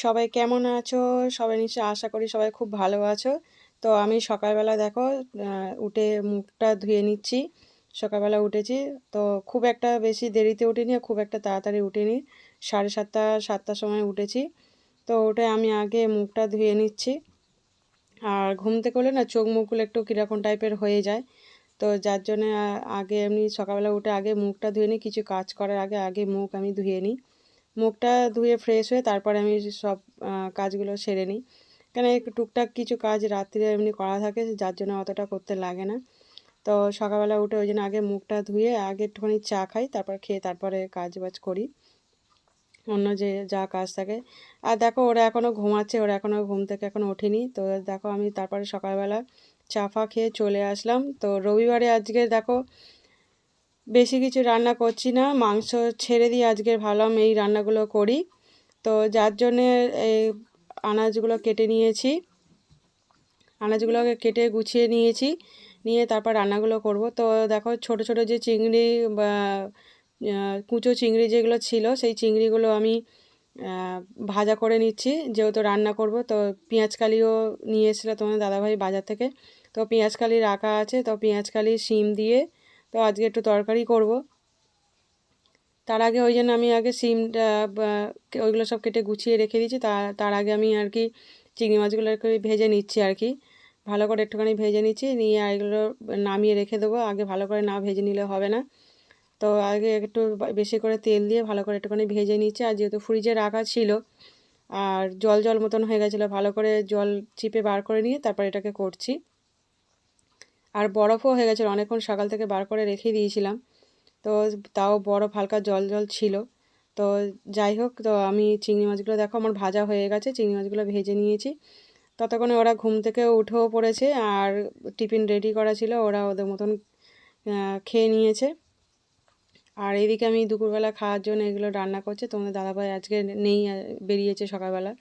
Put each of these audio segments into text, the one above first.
সবাই কেমন আছো? সবাই নিশ্চয়ই আশা করি সবাই খুব ভালো আছো। তো আমি সকালবেলা দেখো উঠে মুখটা ধুয়ে নিচ্ছি। সকালবেলা উঠেছি। তো খুব একটা বেশি দেরিতে উঠিনি আর খুব একটা তাড়াতাড়ি উঠিনি। 7:30 7টার সময় উঠেছি। তো উঠে আমি আগে মুখটা ধুয়ে নিচ্ছি। আর ঘুম থেকে উঠলে না চোখ মুখগুলো একটু কীরকম টাইপের হয়ে যায়। তো যার জন্যে আগে এমনি সকালবেলা উঠে আগে মুখটা ধুয়ে নিই, কিছু কাজ করার আগে আগে মুখ আমি ধুয়ে নিই। মুখটা ধুয়ে ফ্রেশ হয়ে তারপরে আমি সব কাজগুলো সেরে নিই। কেন একটু টুকটাক কিছু কাজ রাত্রে এমনি করা থাকে, যার জন্য অতটা করতে লাগে না। তো সকালবেলা উঠে ওই জন্য আগে মুখটা ধুয়ে আগে একটুখানি চা খাই, তারপর খেয়ে তারপরে কাজ বাজ করি, অন্য যে যা কাজ থাকে। আর দেখো ওরা এখনও ঘুমাচ্ছে, ওরা এখনও ঘুম থেকে এখনও ওঠেনি। তো দেখো আমি তারপরে সকালবেলা চা ফা খেয়ে চলে আসলাম। তো রবিবারে আজকে দেখো বেশি কিছু রান্না করছি না, মাংস ছেড়ে দিয়ে আজকে ভাবলাম এই রান্নাগুলো করি। তো যার জন্যে এই আনাজগুলো কেটে নিয়েছি, আনাজগুলোকে কেটে গুছিয়ে নিয়েছি, নিয়ে তারপর রান্নাগুলো করব। তো দেখো ছোট ছোট যে চিংড়ি বা কুচো চিংড়ি যেগুলো ছিল সেই চিংড়িগুলো আমি ভাজা করে নিচ্ছি, যেহেতু রান্না করব। তো পেঁয়াজকালিও নিয়ে এসেছিলো তোমার দাদাভাই বাজার থেকে। তো পেঁয়াজকালি রাখা আছে, তো পেঁয়াজকালি শিম দিয়ে তো আজকে একটু তরকারি করব। তার আগে ওই জন্য আমি আগে সিমটা ওইগুলো সব কেটে গুছিয়ে রেখে দিয়েছি। তার আগে আমি আর কি চিংড়ি মাছগুলো একটু ভেজে নিচ্ছি আর কি, ভালো করে একটুখানি ভেজে নিচ্ছি, নিয়ে এগুলো নামিয়ে রেখে দেবো। আগে ভালো করে না ভেজে নিলে হবে না। তো আগে একটু বেশি করে তেল দিয়ে ভালো করে একটুখানি ভেজে নিচ্ছি। আর যেহেতু ফ্রিজে রাখা ছিল আর জল জল মতন হয়ে গেছিলো, ভালো করে জল চিপে বার করে নিয়ে তারপর এটাকে করছি। আর বরফও হয়ে গেছিলো, অনেকক্ষণ সকাল থেকে বার করে রেখে দিয়েছিলাম। তো তাও বরফ হালকা জল জল ছিল। তো যাই হোক, তো আমি চিংড়ি মাছগুলো দেখো আমার ভাজা হয়ে গেছে, চিংড়ি মাছগুলো ভেজে নিয়েছি। ততক্ষণে ওরা ঘুম থেকে উঠেও পড়েছে আর টিফিন রেডি করা ছিল, ওরা ওদের মতন খেয়ে নিয়েছে। আর এদিকে আমি দুপুরবেলা খাওয়ার জন্য এগুলো রান্না করছে। তোমাদের দাদাভাই আজকে নেই, বেরিয়েছে সকালবেলা।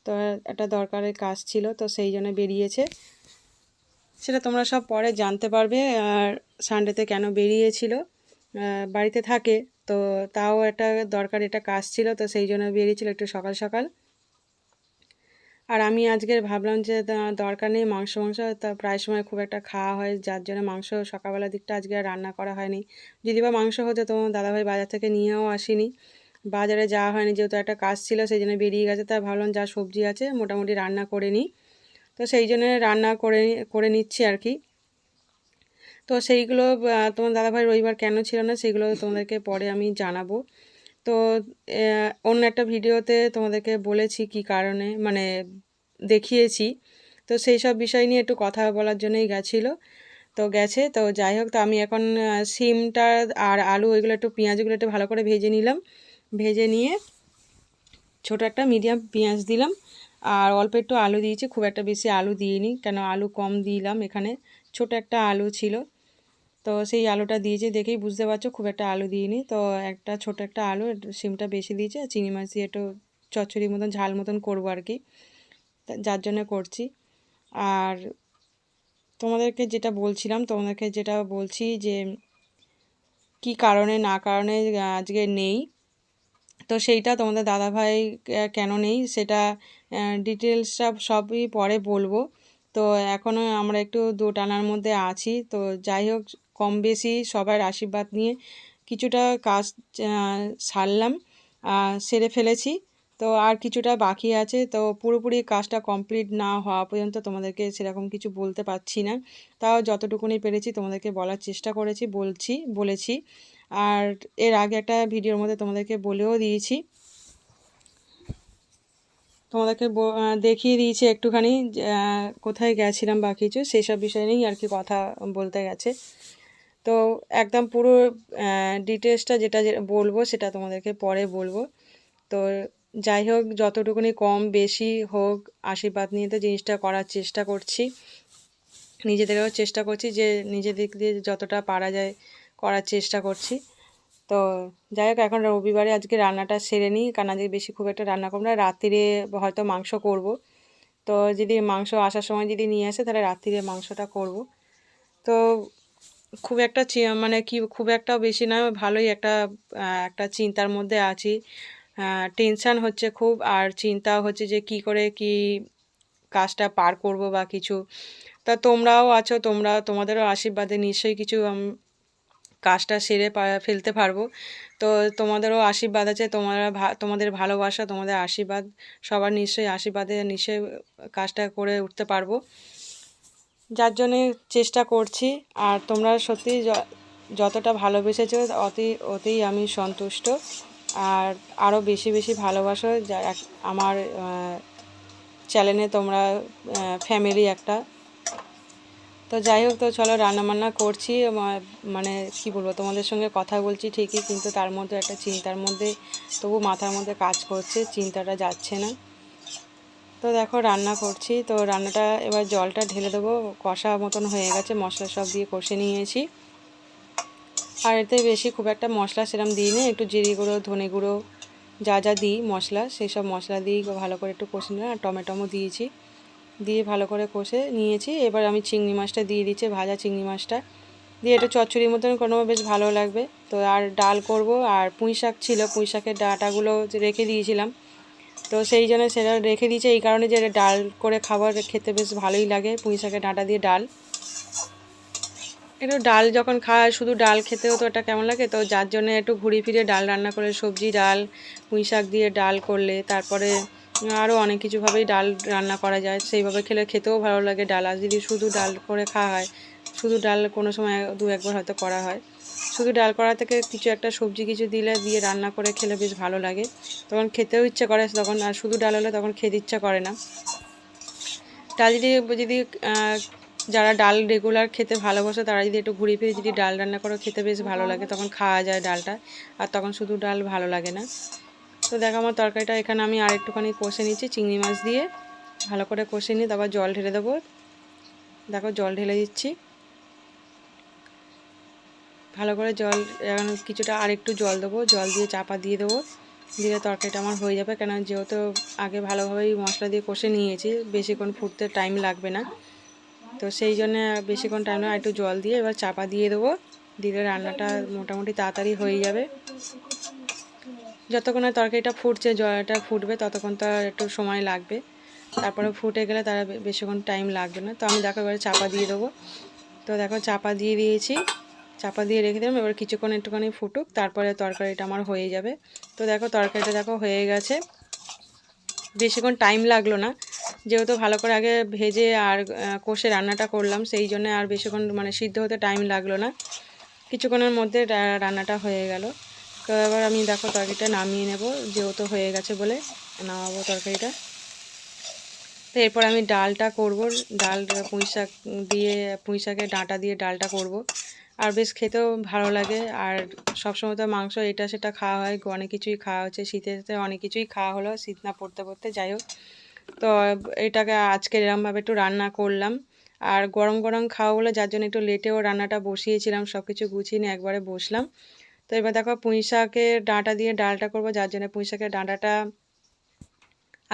তো একটা দরকারের কাজ ছিল, তো সেই জন্য বেরিয়েছে। সেটা তোমরা সব পরে জানতে পারবে। আর সানডেতে কেন বেরিয়েছিল, বাড়িতে থাকে তো তাও একটা দরকার, এটা কাজ ছিল, তো সেই জন্য বেরিয়েছিল একটু সকাল সকাল। আর আমি আজকে ভাবলাম যে দরকার নেই মাংস মাংস, তা প্রায় সময় খুব একটা খাওয়া হয়, যার জন্য মাংস সকালবেলার দিকটা আজকে আর রান্না করা হয়নি। যদি বা মাংস হতো তো দাদাভাই বাজার থেকে নিয়েও আসিনি, বাজারে যাওয়া হয়নি, যেহেতু একটা কাজ ছিল সেই জন্য বেরিয়ে গেছে। তা ভাবলাম যা সবজি আছে মোটামুটি রান্না করে নিই, তো সেই জন্য রান্না করে করে নিচ্ছি আর কি। তো সেইগুলো তোমার দাদাভাই রবিবার কেন ছিল না সেগুলো তোমাদেরকে পরে আমি জানাবো। তো অন্য একটা ভিডিওতে তোমাদেরকে বলেছি কি কারণে, মানে দেখিয়েছি। তো সেই সব বিষয় নিয়ে একটু কথা বলার জন্যই গেছিলো। তো গেছে, তো যাই হোক, তো আমি এখন সিমটা আর আলু ওইগুলো একটু পেঁয়াজগুলো একটু ভালো করে ভেজে নিলাম, ভেজে নিয়ে ছোটো একটা মিডিয়াম পেঁয়াজ দিলাম আর অল্প একটু আলু দিয়েছি, খুব একটা বেশি আলু দিইনি, কেন আলু কম দিলাম এখানে, ছোটো একটা আলু ছিল। তো সেই আলুটা দিয়েছি, দেখেই বুঝতে পারছো খুব একটা আলু দিইনি। তো একটা ছোটো একটা আলু, সিমটা বেশি দিয়েছি, আর চিংড়ি মাছ দিয়ে একটু চচ্চড়ি মতন ঝাল মতন করবো আর কি, যার জন্য করছি। আর তোমাদেরকে যেটা বলছিলাম, তোমাদেরকে যেটা বলছি যে কি কারণে না কারণে আজকে নেই, তো সেইটা তোমাদের দাদাভাই কেন নেই সেটা ডিটেলসটা সবই পরে বলবো। তো এখনও আমরা একটু দোটানার মধ্যে আছি। তো যাই হোক, কম বেশি সবার আশীর্বাদ নিয়ে কিছুটা কাজ সারলাম, সেরে ফেলেছি। তো আর কিছুটা বাকি আছে, তো পুরোপুরি কাজটা কমপ্লিট না হওয়া পর্যন্ত তোমাদেরকে সেরকম কিছু বলতে পারছি না। তাও যতটুকুনি পেরেছি তোমাদেরকে বলার চেষ্টা করেছি, বলেছি। আর এর আগে একটা ভিডিওর মধ্যে তোমাদেরকে বলেও দিয়েছি, তোমাদেরকে দেখিয়ে দিয়েছি একটুখানি কোথায় গেছিলাম বা কিছু, সেই সব বিষয় নিয়েই আর কি কথা বলতে গেছে। তো একদম পুরো ডিটেলসটা যেটা বলবো সেটা তোমাদেরকে পরে বলবো। তো যাই হোক, যতটুকুনি কম বেশি হোক আশীর্বাদ নিয়ে তো জিনিসটা করার চেষ্টা করছি, নিজেদেরও চেষ্টা করছি যে নিজের দিক দিয়ে যতটা পারা যায় করার চেষ্টা করছি। তো যাই হোক, এখন রবিবারে আজকে রান্নাটা সেরে নিই, কারণ আজকে বেশি খুব একটা রান্না করবো না, রাত্রিরে হয়তো মাংস করব। তো যদি মাংস আসার সময় যদি নিয়ে আসে তাহলে রাত্রিরে মাংসটা করব। তো খুব একটা মানে কি খুব একটা বেশি না, ভালোই একটা একটা চিন্তার মধ্যে আছি। টেনশান হচ্ছে খুব, আর চিন্তা হচ্ছে যে কি করে কি কাজটা পার করব বা কিছু। তা তোমরাও আছো, তোমাদেরও আশীর্বাদে নিশ্চয়ই কিছু কাজটা সেরে ফেলতে পারবো। তো তোমাদেরও আশীর্বাদ আছে, তোমাদের ভালোবাসা, তোমাদের আশীর্বাদ, সবার নিশ্চয়ই আশীর্বাদে নিশ্চয়ই কাজটা করে উঠতে পারবো, যার জন্যে চেষ্টা করছি। আর তোমরা সত্যি যতটা ভালোবেসেছো অতেই আমি সন্তুষ্ট। আর আরও বেশি বেশি ভালোবাসো, আমার চ্যানেলে তোমরা ফ্যামিলি একটা। তো যাই হোক, তো চলো রান্নাবান্না করছি, মানে কি বলবো, তোমাদের সঙ্গে কথা বলছি ঠিকই, কিন্তু তার মধ্যে একটা চিন্তার মধ্যে তবু মাথার মধ্যে কাজ করছে, চিন্তাটা যাচ্ছে না। তো দেখো রান্না করছি, তো রান্নাটা এবার জলটা ঢেলে দেবো, কষা মতন হয়ে গেছে, মশলা সব দিয়ে কষে নিয়েছি। আর এতে বেশি খুব একটা মশলা সেরকম দিইনি, একটু জিরে গুঁড়ো, ধনে গুঁড়ো, যা যা দিই মশলা, সেই সব মশলা দিয়েই ভালো করে একটু কষে নিলাম। আর টমেটো দিয়েছি, দিয়ে ভালো করে কষে নিয়েছি। এবার আমি চিংড়ি মাছটা দিয়ে দিচ্ছি, ভাজা চিংড়ি মাছটা দিয়ে একটু চচ্চড়ির মতন কোনো বেশ ভালো লাগবে। তো আর ডাল করব, আর পুঁই শাক ছিল, পুঁই শাকের ডাঁটাগুলো রেখে দিয়েছিলাম, তো সেই জন্য সেটা রেখে দিয়েছি এই কারণে যে ডাল করে খাবার খেতে বেশ ভালোই লাগে, পুঁই শাকের ডাঁটা দিয়ে ডাল। একটু ডাল যখন খায়, শুধু ডাল খেতেও তো এটা কেমন লাগে, তো যার জন্য একটু ঘুরে ফিরে ডাল রান্না করে, সবজি ডাল, পুঁই শাক দিয়ে ডাল করলে, তারপরে আরও অনেক কিছুভাবেই ডাল রান্না করা যায়, সেইভাবে খেতেও ভালো লাগে ডাল। আর যদি শুধু ডাল করে খাওয়া হয়, শুধু ডাল কোনো সময় দু একবার হয়তো করা হয়, শুধু ডাল করা থেকে কিছু একটা সবজি কিছু দিয়ে রান্না করে খেলে বেশ ভালো লাগে, তখন খেতেও ইচ্ছা করে তখন। আর শুধু ডাল হলে তখন খেতে ইচ্ছা করে না। ডাল যদি যারা ডাল রেগুলার খেতে ভালোবাসে, তারা যদি একটু ঘুরে ফিরে যদি ডাল রান্না করে খেতে বেশ ভালো লাগে, তখন খাওয়া যায় ডালটা, আর তখন শুধু ডাল ভালো লাগে না। তো দেখো আমার তরকারিটা এখানে আমি আর একটুখানি কষে নিচ্ছি চিংড়ি মাছ দিয়ে, ভালো করে কষে নিয়ে তারপর জল ঢেলে দেবো। দেখো জল ঢেলে দিচ্ছি, ভালো করে জল, এখন কিছুটা আর একটু জল দেবো, জল দিয়ে চাপা দিয়ে দেবো, দিলে তরকারিটা আমার হয়ে যাবে। কেন যেহেতু আগে ভালোভাবেই মশলা দিয়ে কষে নিয়েছি, বেশিক্ষণ ফুটতে টাইম লাগবে না, তো সেই জন্য বেশিক্ষণ টাইম না, একটু জল দিয়ে এবার চাপা দিয়ে দেবো, দিলে রান্নাটা মোটামুটি তাড়াতাড়ি হয়ে যাবে। যতক্ষণ না তরকারিটা ফুটছে, জলটা ফুটবে, ততক্ষণ তো একটু সময় লাগবে, তারপরে ফুটে গেলে তারা বেশিক্ষণ টাইম লাগবে না। তো আমি দেখো এবারে চাপা দিয়ে দেবো, তো দেখো চাপা দিয়ে দিয়েছি, চাপা দিয়ে রেখে দিলাম। এবার কিছুক্ষণ একটুখানি ফুটুক, তারপরে তরকারিটা আমার হয়ে যাবে। তো দেখো তরকারিটা দেখো হয়ে গেছে, বেশিক্ষণ টাইম লাগলো না, যেহেতু ভালো করে আগে ভেজে আর কষে রান্নাটা করলাম, সেই জন্য আর বেশিক্ষণ মানে সিদ্ধ হতে টাইম লাগলো না, কিছুক্ষণের মধ্যে রান্নাটা হয়ে গেল। তো এবার আমি দেখো তরকারিটা নামিয়ে নেব, যেহেতু হয়ে গেছে বলে নামাবো তরকারিটা। তো এরপর আমি ডালটা করব, ডাল পুঁই শাক দিয়ে, পুঁই শাকের ডাঁটা দিয়ে ডালটা করব, আর বেশ খেতেও ভালো লাগে। আর সবসময় তো মাংস এটা সেটা খাওয়া হয়, অনেক কিছুই খাওয়া হচ্ছে, শীতেতে অনেক কিছুই খাওয়া হলো, শীত না পড়তে পড়তে, যাই হোক। তো এটাকে আজকে এরকমভাবে একটু রান্না করলাম, আর গরম গরম খাওয়া বলে যার জন্য একটু লেটেও রান্নাটা বসিয়েছিলাম, সব কিছু গুছিয়ে নিয়ে একবারে বসলাম। তো এবার দেখো পুঁই শাকের ডাঁটা দিয়ে ডালটা করব, যার জন্য পুঁই শাকের ডাঁটাটা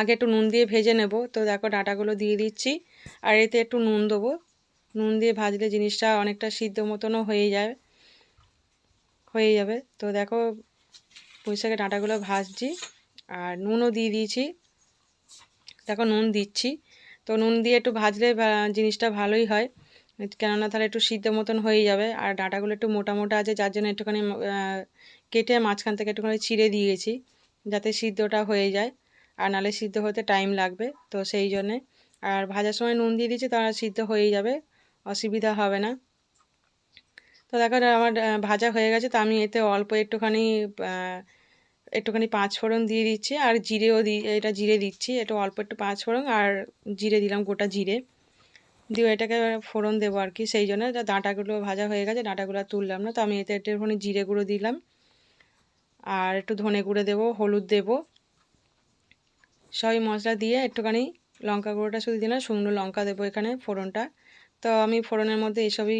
আগে একটু নুন দিয়ে ভেজে নেব। তো দেখো ডাঁটাগুলো দিয়ে দিচ্ছি, আর এতে একটু নুন দেবো, নুন দিয়ে ভাজলে জিনিসটা অনেকটা সিদ্ধ মতনও হয়ে যাবে। তো দেখো পুঁই শাকের ডাঁটাগুলো ভাজছি, আর নুনও দিয়ে দিয়েছি, দেখো নুন দিচ্ছি। তো নুন দিয়ে একটু ভাজলে জিনিসটা ভালোই হয়, কেননা তাহলে একটু সিদ্ধ মতন হয়ে যাবে। আর ডাঁটাগুলো একটু মোটা মোটা আছে, যার জন্য একটুখানি কেটে মাঝখান থেকে একটুখানি চিড়ে দিয়েছি, যাতে সিদ্ধটা হয়ে যায়, আর নাহলে সিদ্ধ হতে টাইম লাগবে, তো সেই জন্যে। আর ভাজার সময় নুন দিয়ে দিচ্ছি, তাহলে সিদ্ধ হয়ে যাবে, অসুবিধা হবে না। তো দেখো আমার ভাজা হয়ে গেছে, তো আমি এতে অল্প একটুখানি পাঁচ ফোড়ন দিয়ে দিচ্ছি, আর জিরেও এটা জিরে দিচ্ছি, একটু অল্প একটু পাঁচ ফোড়ন আর জিরে দিলাম, গোটা জিরে দিয়ে এটাকে ফোড়ন দেবো আর কি, সেই জন্য। ডাঁটাগুলো ভাজা হয়ে গেছে, ডাঁটাগুলো তুললাম না, তো আমি এতে একটুখানি জিরে গুঁড়ো দিলাম, আর একটু ধনে গুঁড়ো দেবো, হলুদ দেবো, সবই মশলা দিয়ে একটুখানি লঙ্কা গুঁড়োটা শুধু দিলাম, শুকনো লঙ্কা দেবো এখানে ফোড়নটা। তো আমি ফোড়নের মধ্যে এইসবই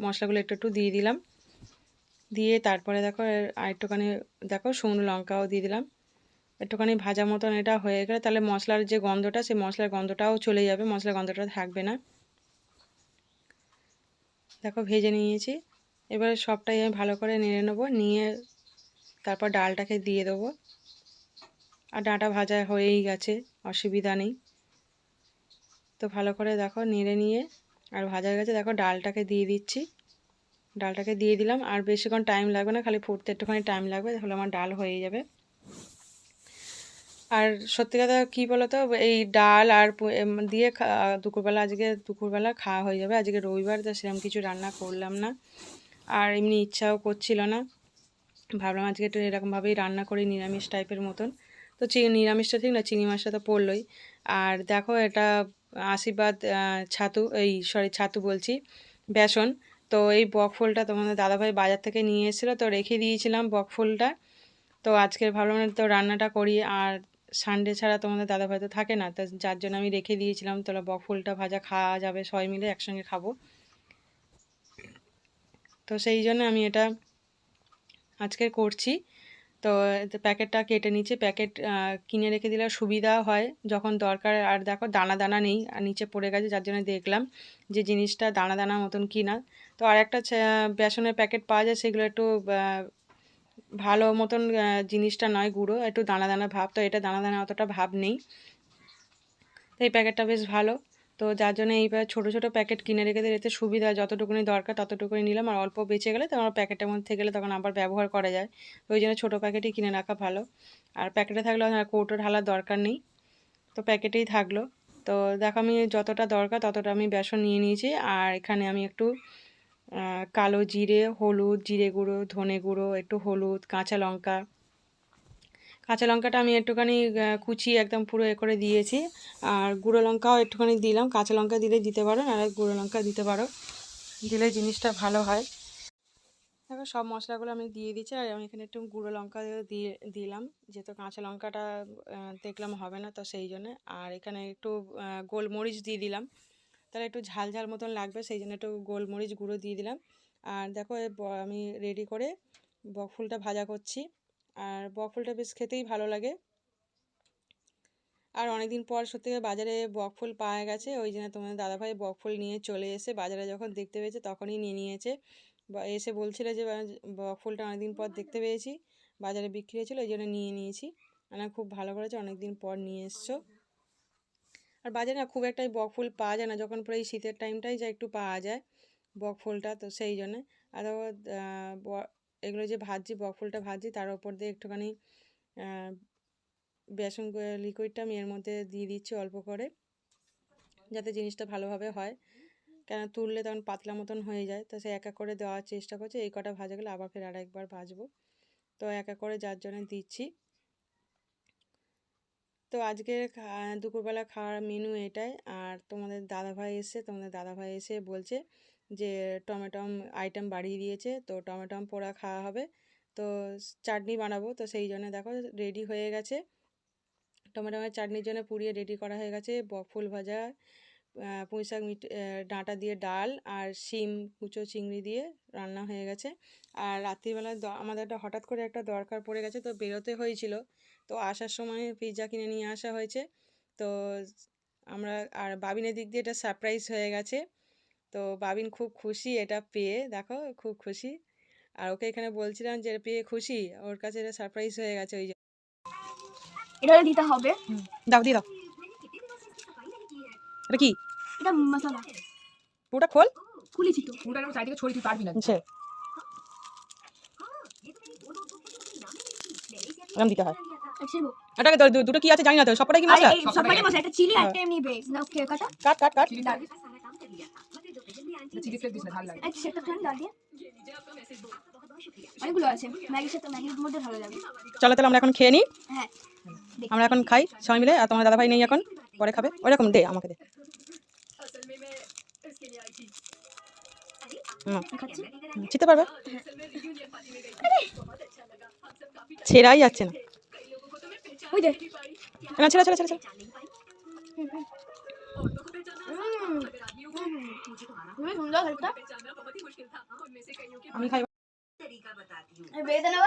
মশলাগুলো একটু একটু দিয়ে দিলাম, দিয়ে তারপরে দেখো আর একটুখানি দেখো শুকনো লঙ্কাও দিয়ে দিলাম, একটুখানি ভাজা মতন এটা হয়ে গেলে, তাহলে মশলার যে গন্ধটা, সেই মশলার গন্ধটাও চলে যাবে, মশলার গন্ধটা থাকবে না। দেখো ভেজে নিয়েছি, এবারে সবটাই আমি ভালো করে নেড়ে নেবো, নিয়ে তারপর ডালটাকে দিয়ে দেবো, আর ডাঁটা ভাজা হয়েই গেছে, অসুবিধা নেই। তো ভালো করে দেখো নেড়ে নিয়ে আর ভাজা হয়ে গেছে। দেখো ডালটাকে দিয়ে দিচ্ছি, ডালটাকে দিয়ে দিলাম। আর বেশিক্ষণ টাইম লাগবে না, খালি ফুটতে একটুখানি টাইম লাগবে, তাহলে আমার ডাল হয়ে যাবে। আর সত্যি কথা কী বলো তো, এই ডাল আর দিয়ে দুপুরবেলা, আজকে দুপুরবেলা খাওয়া হয়ে যাবে। আজকে রবিবার, তো সেরকম কিছু রান্না করলাম না, আর এমনি ইচ্ছাও করছিল না। ভাবলাম আজকে একটু এরকমভাবেই রান্না করি, নিরামিষ টাইপের মতন। তো নিরামিষটা ঠিক না, চিংড়ি মাছটা তো পড়লোই। আর দেখো এটা আশীর্বাদ ছাতু, ছাতু বলছি, বেসন। তো এই বকফুলটা তোমাদের দাদাভাই বাজার থেকে নিয়ে এসেছিলো, তো রেখে দিয়েছিলাম বকফুলটা। তো আজকে ভাবলাম তো রান্নাটা করি, আর সানডে ছাড়া তোমাদের দাদাভাই তো থাকে না, তো যার জন্য আমি রেখে দিয়েছিলাম। তাহলে বকফুলটা ভাজা খাওয়া যাবে, সবাই মিলে একসঙ্গে খাবো। তো সেই জন্য আমি এটা আজকে করছি। তো প্যাকেটটা কেটে নিচ্ছি। প্যাকেট কিনে রেখে দিলে সুবিধা হয় যখন দরকার। আর দেখো দানা দানা নেই, আর নিচে পড়ে গেছে, যার জন্য দেখলাম যে জিনিসটা দানা দানা মতন কিনা। তো আর একটা বেসনের প্যাকেট পাওয়া যায়, সেগুলো একটু ভালো মতন জিনিসটা নয়, গুঁড়ো একটু দানা দানা ভাব। তো এটা দানা দানা অতটা ভাব নেই, তো এই প্যাকেটটা বেশ ভালো। তো যার জন্য এইবার ছোটো ছোটো প্যাকেট কিনে রেখে দিলে এতে সুবিধা, যতটুকুনি দরকার ততটুকুনি নিলাম। আর অল্প বেঁচে গেলে তখন প্যাকেটের মধ্যে গেলে তখন আবার ব্যবহার করা যায়। তো ওই জন্য ছোটো প্যাকেটই কিনে রাখা ভালো। আর প্যাকেটে থাকলে কৌটো ঢালার দরকার নেই, তো প্যাকেটেই থাকলো। তো দেখো আমি যতটা দরকার ততটা আমি বেসন নিয়ে নিয়েছি। আর এখানে আমি একটু কালো জিরে, হলুদ, জিরে গুঁড়ো, ধনে গুঁড়ো, একটু হলুদ, কাঁচা লঙ্কা, কাঁচা লঙ্কাটা আমি একটুখানি কুচিয়ে একদম পুরো করে দিয়েছি। আর গুঁড়ো লঙ্কাও একটুখানি দিলাম, কাঁচা লঙ্কা দিলে দিতে পারো, আর গুঁড়ো লঙ্কা দিতে পারো, দিলে জিনিসটা ভালো হয়। দেখো সব মশলাগুলো আমি দিয়ে দিচ্ছি। আর আমি এখানে একটু গুঁড়ো লঙ্কা দিয়ে দিলাম, যেহেতু কাঁচা লঙ্কাটা দেখলাম হবে না, তো সেই জন্যে। আর এখানে একটু গোলমরিচ দিয়ে দিলাম, তাহলে একটু ঝাল ঝাল মতন লাগবে, সেই জন্য একটু গোলমরিচ গুঁড়ো দিয়ে দিলাম। আর দেখো আমি রেডি করে বকফুলটা ভাজা করছি। আর বকফুলটা বেশ খেতেই ভালো লাগে। আর অনেকদিন পর সত্যি বাজারে বকফুল পাওয়া গেছে, ওই জন্য তোমাদের দাদাভাই বকফুল নিয়ে চলে এসে বাজারে যখন দেখতে পেয়েছে তখনই নিয়ে নিয়েছে। বা এসে বলছিল যে বকফুলটা অনেকদিন পর দেখতে পেয়েছি, বাজারে বিক্রি হয়েছিল, ওই জন্য নিয়ে নিয়েছি। আমার খুব ভালো করেছে, অনেকদিন পর নিয়ে এসছো। আর বাজারে না খুব একটাই বকফুল পাওয়া যায় না, যখন পুরো এই শীতের টাইমটাই যা একটু পাওয়া যায় বকফুলটা, তো সেই জন্যে। আর এগুলো যে ভাজছি, বকফুলটা ভাজছি, তার উপর দিয়ে একটুখানি বেসন লিকুইডটা আমি এর মধ্যে দিয়ে দিচ্ছি অল্প করে, যাতে জিনিসটা ভালোভাবে হয়। কেন তুললে তখন পাতলা মতন হয়ে যায়, তো সে এক এক করে দেওয়ার চেষ্টা করছি। এই কটা ভাজা গেলে আবার ফের আরেকবার ভাজবো, তো এক এক করে যার জন্য দিচ্ছি। তো আজকে দুপুরবেলা খাওয়ার মেনু এটাই। আর তোমাদের দাদাভাই এসে বলছে যে টমেটম আইটেম বাড়িয়ে দিয়েছে, তো টমেটম পোড়া খাওয়া হবে, তো চাটনি বানাবো। তো সেই জন্য দেখো রেডি হয়ে গেছে, টমেটোমের চাটনির জন্য পুড়িয়ে রেডি করা হয়ে গেছে। বকফুল ভাজা, পুঁই শাক ডাঁটা দিয়ে ডাল, আর শিম কুচো চিংড়ি দিয়ে রান্না হয়ে গেছে। আর রাত্রিবেলা আমাদের হঠাৎ করে একটা দরকার পড়ে গেছে, তো বেরোতে হয়েছিল। তো আসার সময় পিৎজা কিনে নিয়ে আসা হয়েছে। তো আমরা, আর বাবিনের দিক দিয়ে এটা সারপ্রাইজ হয়ে গেছে। তো বাবিন খুব খুশি এটা পেয়ে, দেখো খুব খুশি। আর ওকে এখানে বলছিলাম যে পেয়ে খুশি, ওর কাছে এটা সারপ্রাইজ হয়ে গেছে। ওই এটা দিতে হবে, দাও দিয়ে দাও। এটা কি? এটা মশলা। পুরোটা খোল, খুলেছি তো, পুরোটা এরকম চারিদিকে ছড়িয়ে তুই পারবি না। সে এরকম দিতে হয়। এটাকে দুটো কি আছে জানি না, তো সবটাই কি মশলা? সবকটাই মশলা, একটা চিলি একটা এমনি বেস না। ওকে কাটা, কাট কাট কাট। চিলি ফ্লেক্স দিস না, ভালো লাগে। একটা সেটা ঠান্ডা ডাল দিয়ে অনেকগুলো আছে। ম্যাগির সাথে, ম্যাগির মধ্যে ভালো লাগে। চলো তাহলে আমরা এখন খেয়ে নিই। হ্যাঁ, আমরা এখন খাই সবাই মিলে। আর তোমার দাদাভাই নেই এখন, পরে খাবে। ওরকম দে আমাকে দে। ছিতে পারবে, ছেঁড়াই যাচ্ছে না। ওই দে না, ছেড়ে ছেড়ে ছেড়ে ছেড়ে। সুন্দর একটা আমি খাই। বেদানা